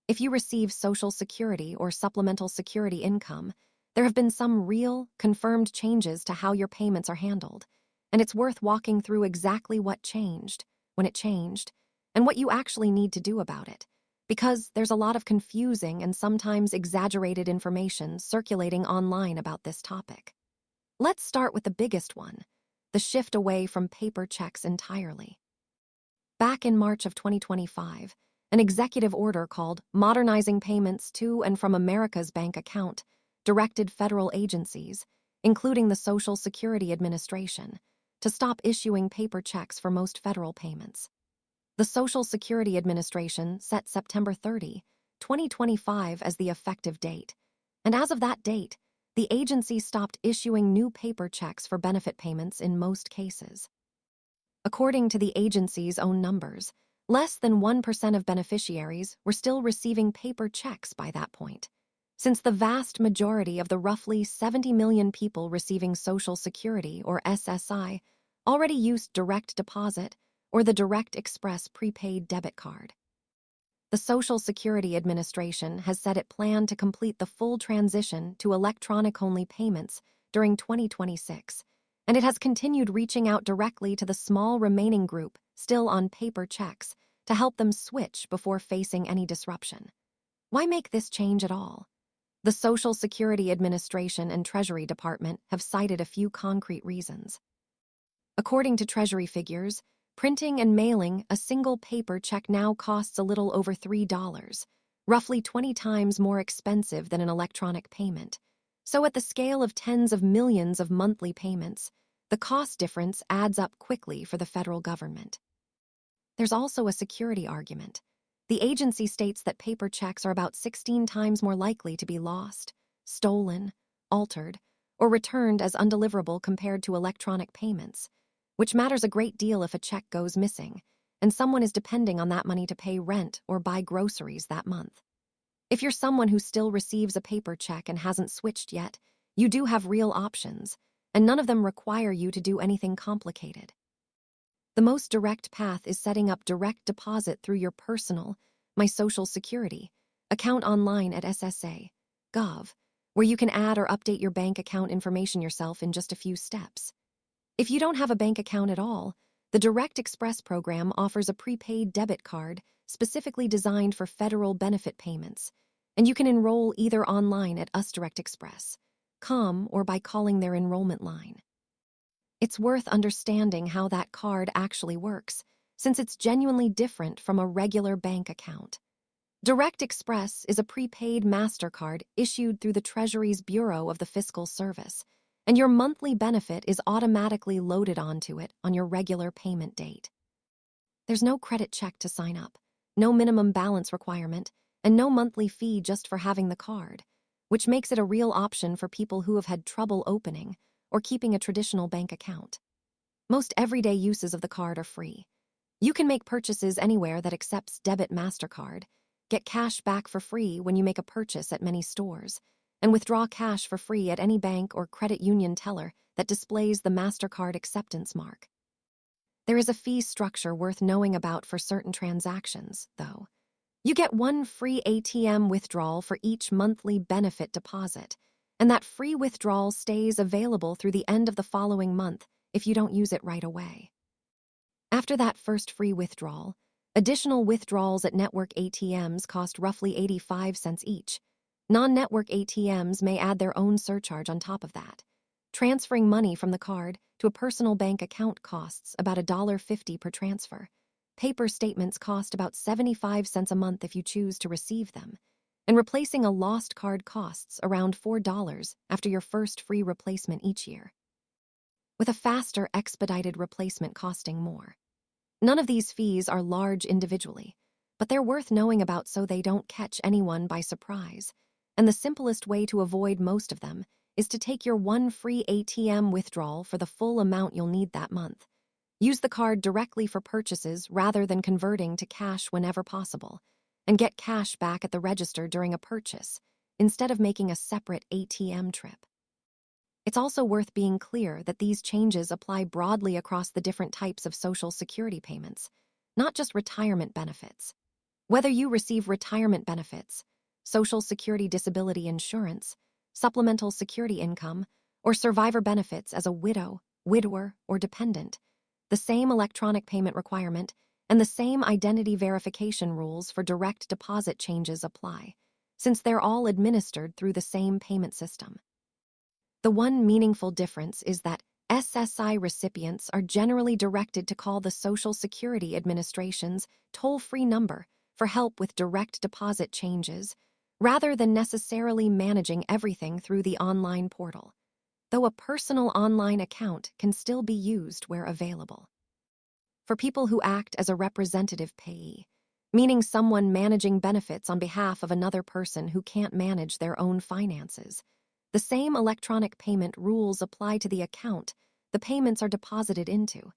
If you receive Social Security or supplemental security income, there have been some real, confirmed changes to how your payments are handled, and it's worth walking through exactly what changed, when it changed, and what you actually need to do about it, because there's a lot of confusing and sometimes exaggerated information circulating online about this topic. Let's start with the biggest one, the shift away from paper checks entirely. Back in March of 2025, an executive order called Modernizing Payments to and from America's Bank Account directed federal agencies, including the Social Security Administration, to stop issuing paper checks for most federal payments. The Social Security Administration set September 30, 2025 as the effective date, and as of that date, the agency stopped issuing new paper checks for benefit payments in most cases. According to the agency's own numbers, less than 1% of beneficiaries were still receiving paper checks by that point, since the vast majority of the roughly 70 million people receiving Social Security or SSI already used direct deposit or the Direct Express prepaid debit card. The Social Security Administration has said it planned to complete the full transition to electronic-only payments during 2026, and it has continued reaching out directly to the small remaining group still on paper checks to help them switch before facing any disruption. Why make this change at all? The Social Security Administration and Treasury Department have cited a few concrete reasons. According to Treasury figures, printing and mailing a single paper check now costs a little over $3, roughly 20 times more expensive than an electronic payment. So at the scale of tens of millions of monthly payments, the cost difference adds up quickly for the federal government. There's also a security argument. The agency states that paper checks are about 16 times more likely to be lost, stolen, altered, or returned as undeliverable compared to electronic payments, which matters a great deal if a check goes missing and someone is depending on that money to pay rent or buy groceries that month. If you're someone who still receives a paper check and hasn't switched yet, you do have real options, and none of them require you to do anything complicated. The most direct path is setting up direct deposit through your personal, My Social Security, account online at SSA.gov, where you can add or update your bank account information yourself in just a few steps. If you don't have a bank account at all, the Direct Express program offers a prepaid debit card specifically designed for federal benefit payments, and you can enroll either online at usdirectexpress.com or by calling their enrollment line. It's worth understanding how that card actually works, since it's genuinely different from a regular bank account. Direct Express is a prepaid MasterCard issued through the Treasury's Bureau of the Fiscal Service, and your monthly benefit is automatically loaded onto it on your regular payment date. There's no credit check to sign up, no minimum balance requirement, and no monthly fee just for having the card, which makes it a real option for people who have had trouble opening or keeping a traditional bank account. Most everyday uses of the card are free. You can make purchases anywhere that accepts debit MasterCard, get cash back for free when you make a purchase at many stores, and withdraw cash for free at any bank or credit union teller that displays the MasterCard acceptance mark. There is a fee structure worth knowing about for certain transactions, though. You get one free ATM withdrawal for each monthly benefit deposit, and that free withdrawal stays available through the end of the following month if you don't use it right away. After that first free withdrawal, additional withdrawals at network ATMs cost roughly 85 cents each. Non-network ATMs may add their own surcharge on top of that. Transferring money from the card to a personal bank account costs about $1.50 per transfer. Paper statements cost about 75 cents a month if you choose to receive them. And replacing a lost card costs around $4 after your first free replacement each year, with a faster, expedited replacement costing more. None of these fees are large individually, but they're worth knowing about so they don't catch anyone by surprise. And the simplest way to avoid most of them is to take your one free ATM withdrawal for the full amount you'll need that month. Use the card directly for purchases rather than converting to cash whenever possible, and get cash back at the register during a purchase, instead of making a separate ATM trip. It's also worth being clear that these changes apply broadly across the different types of Social Security payments, not just retirement benefits. Whether you receive retirement benefits, Social Security disability insurance, supplemental security income, or survivor benefits as a widow, widower, or dependent, the same electronic payment requirement and the same identity verification rules for direct deposit changes apply, since they're all administered through the same payment system. The one meaningful difference is that SSI recipients are generally directed to call the Social Security Administration's toll-free number for help with direct deposit changes, rather than necessarily managing everything through the online portal, though a personal online account can still be used where available. For people who act as a representative payee, meaning someone managing benefits on behalf of another person who can't manage their own finances, the same electronic payment rules apply to the account the payments are deposited into,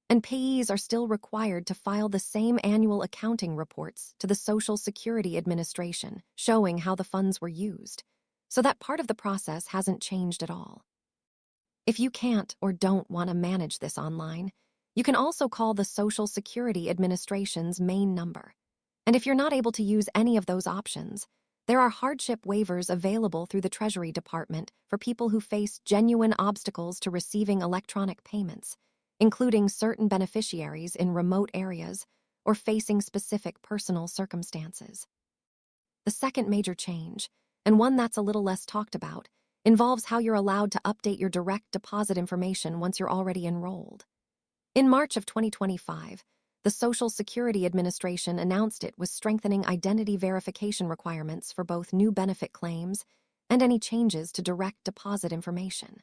and payees are still required to file the same annual accounting reports to the Social Security Administration showing how the funds were used, so that part of the process hasn't changed at all. If you can't or don't want to manage this online, you can also call the Social Security Administration's main number. And if you're not able to use any of those options, there are hardship waivers available through the Treasury Department for people who face genuine obstacles to receiving electronic payments, including certain beneficiaries in remote areas or facing specific personal circumstances. The second major change, and one that's a little less talked about, involves how you're allowed to update your direct deposit information once you're already enrolled. In March of 2025, the Social Security Administration announced it was strengthening identity verification requirements for both new benefit claims and any changes to direct deposit information.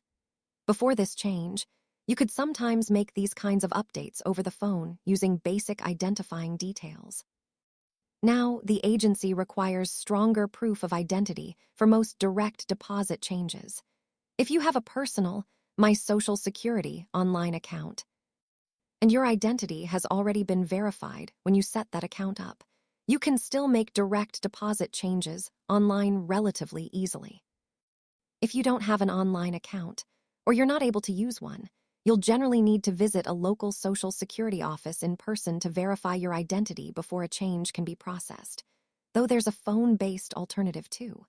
Before this change, you could sometimes make these kinds of updates over the phone using basic identifying details. Now, the agency requires stronger proof of identity for most direct deposit changes. If you have a personal My Social Security online account, and your identity has already been verified when you set that account up, you can still make direct deposit changes online relatively easily. If you don't have an online account, or you're not able to use one, you'll generally need to visit a local Social Security office in person to verify your identity before a change can be processed, though there's a phone-based alternative too.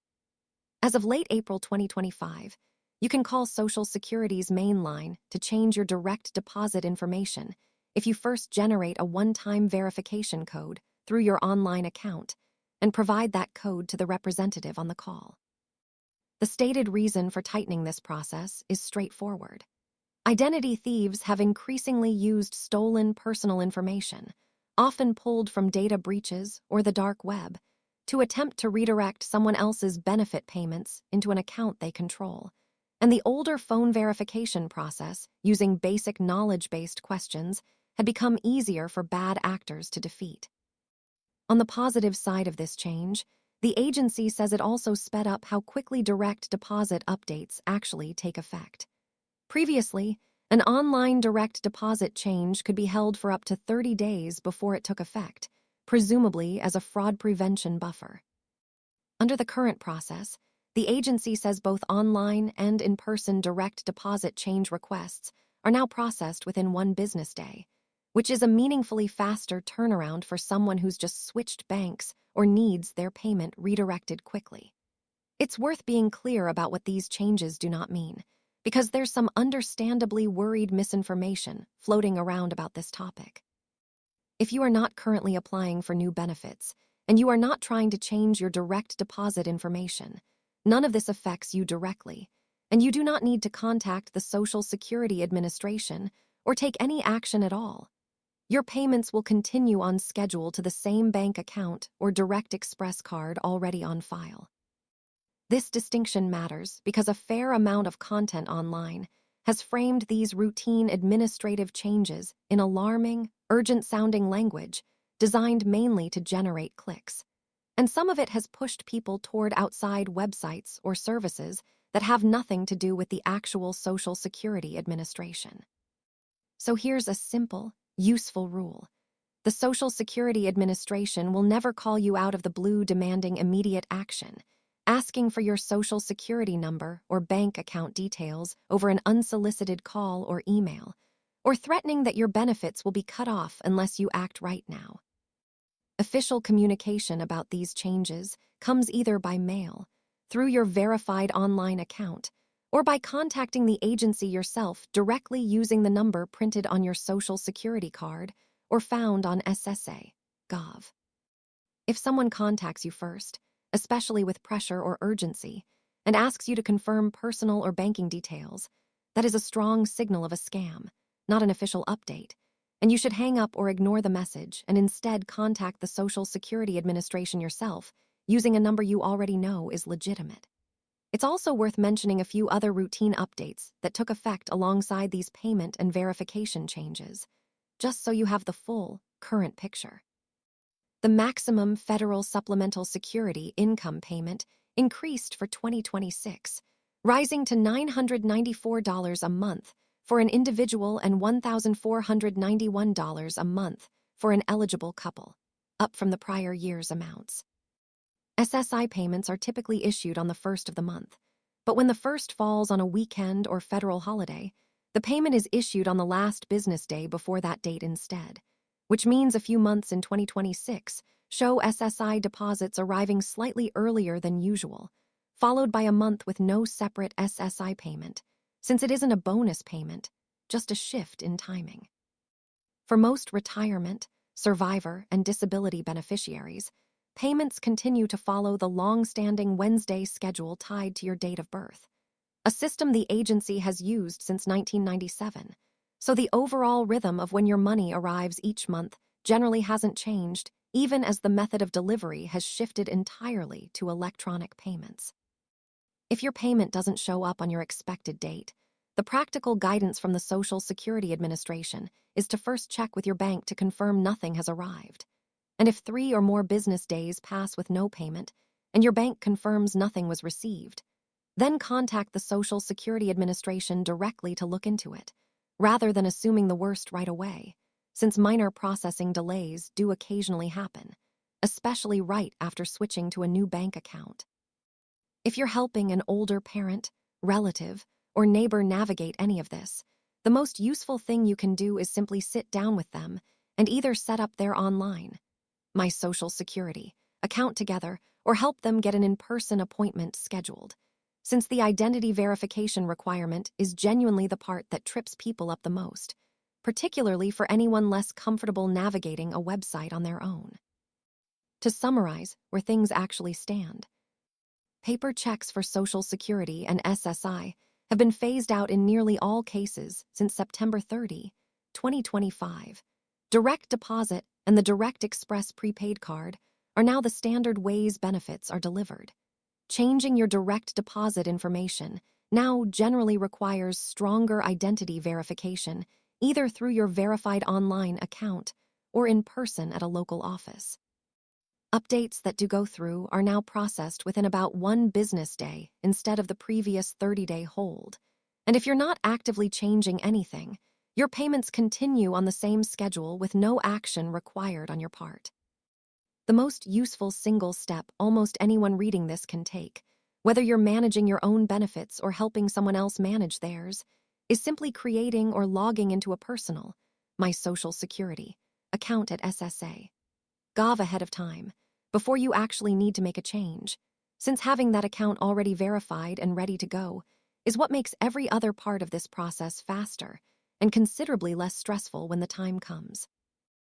As of late April 2025, you can call Social Security's main line to change your direct deposit information if you first generate a one-time verification code through your online account and provide that code to the representative on the call. The stated reason for tightening this process is straightforward. Identity thieves have increasingly used stolen personal information, often pulled from data breaches or the dark web, to attempt to redirect someone else's benefit payments into an account they control. And the older phone verification process, using basic knowledge-based questions, had become easier for bad actors to defeat. On the positive side of this change, the agency says it also sped up how quickly direct deposit updates actually take effect. Previously, an online direct deposit change could be held for up to 30 days before it took effect, presumably as a fraud prevention buffer. Under the current process, the agency says both online and in-person direct deposit change requests are now processed within 1 business day, which is a meaningfully faster turnaround for someone who's just switched banks or needs their payment redirected quickly. It's worth being clear about what these changes do not mean, because there's some understandably worried misinformation floating around about this topic. If you are not currently applying for new benefits, and you are not trying to change your direct deposit information, none of this affects you directly, and you do not need to contact the Social Security Administration or take any action at all. Your payments will continue on schedule to the same bank account or Direct Express card already on file. This distinction matters because a fair amount of content online has framed these routine administrative changes in alarming, urgent-sounding language designed mainly to generate clicks. And some of it has pushed people toward outside websites or services that have nothing to do with the actual Social Security Administration. So here's a simple, useful rule. The Social Security Administration will never call you out of the blue demanding immediate action, asking for your Social Security number or bank account details over an unsolicited call or email, or threatening that your benefits will be cut off unless you act right now. Official communication about these changes comes either by mail, through your verified online account, or by contacting the agency yourself directly using the number printed on your Social Security card or found on SSA.gov. If someone contacts you first, especially with pressure or urgency, and asks you to confirm personal or banking details, that is a strong signal of a scam, not an official update, and you should hang up or ignore the message and instead contact the Social Security Administration yourself using a number you already know is legitimate. It's also worth mentioning a few other routine updates that took effect alongside these payment and verification changes, just so you have the full, current picture. The maximum federal supplemental security income payment increased for 2026, rising to $994 a month for an individual and $1,491 a month for an eligible couple, up from the prior year's amounts. SSI payments are typically issued on the first of the month, but when the first falls on a weekend or federal holiday, the payment is issued on the last business day before that date instead, which means a few months in 2026 show SSI deposits arriving slightly earlier than usual, followed by a month with no separate SSI payment, since it isn't a bonus payment, just a shift in timing. For most retirement, survivor, and disability beneficiaries, payments continue to follow the long-standing Wednesday schedule tied to your date of birth, a system the agency has used since 1997, so the overall rhythm of when your money arrives each month generally hasn't changed, even as the method of delivery has shifted entirely to electronic payments. If your payment doesn't show up on your expected date, the practical guidance from the Social Security Administration is to first check with your bank to confirm nothing has arrived. And if 3 or more business days pass with no payment, and your bank confirms nothing was received, then contact the Social Security Administration directly to look into it, rather than assuming the worst right away, since minor processing delays do occasionally happen, especially right after switching to a new bank account. If you're helping an older parent, relative, or neighbor navigate any of this, the most useful thing you can do is simply sit down with them and either set up their online My Social Security account together or help them get an in-person appointment scheduled, since the identity verification requirement is genuinely the part that trips people up the most, particularly for anyone less comfortable navigating a website on their own. To summarize where things actually stand, paper checks for Social Security and SSI have been phased out in nearly all cases since September 30, 2025. Direct deposit and the Direct Express prepaid card are now the standard ways benefits are delivered. Changing your direct deposit information now generally requires stronger identity verification, either through your verified online account or in person at a local office. Updates that do go through are now processed within about 1 business day instead of the previous 30-day hold. And if you're not actively changing anything, your payments continue on the same schedule with no action required on your part. The most useful single step almost anyone reading this can take, whether you're managing your own benefits or helping someone else manage theirs, is simply creating or logging into a personal My Social Security account at SSA.gov ahead of time, before you actually need to make a change, since having that account already verified and ready to go is what makes every other part of this process faster and considerably less stressful when the time comes.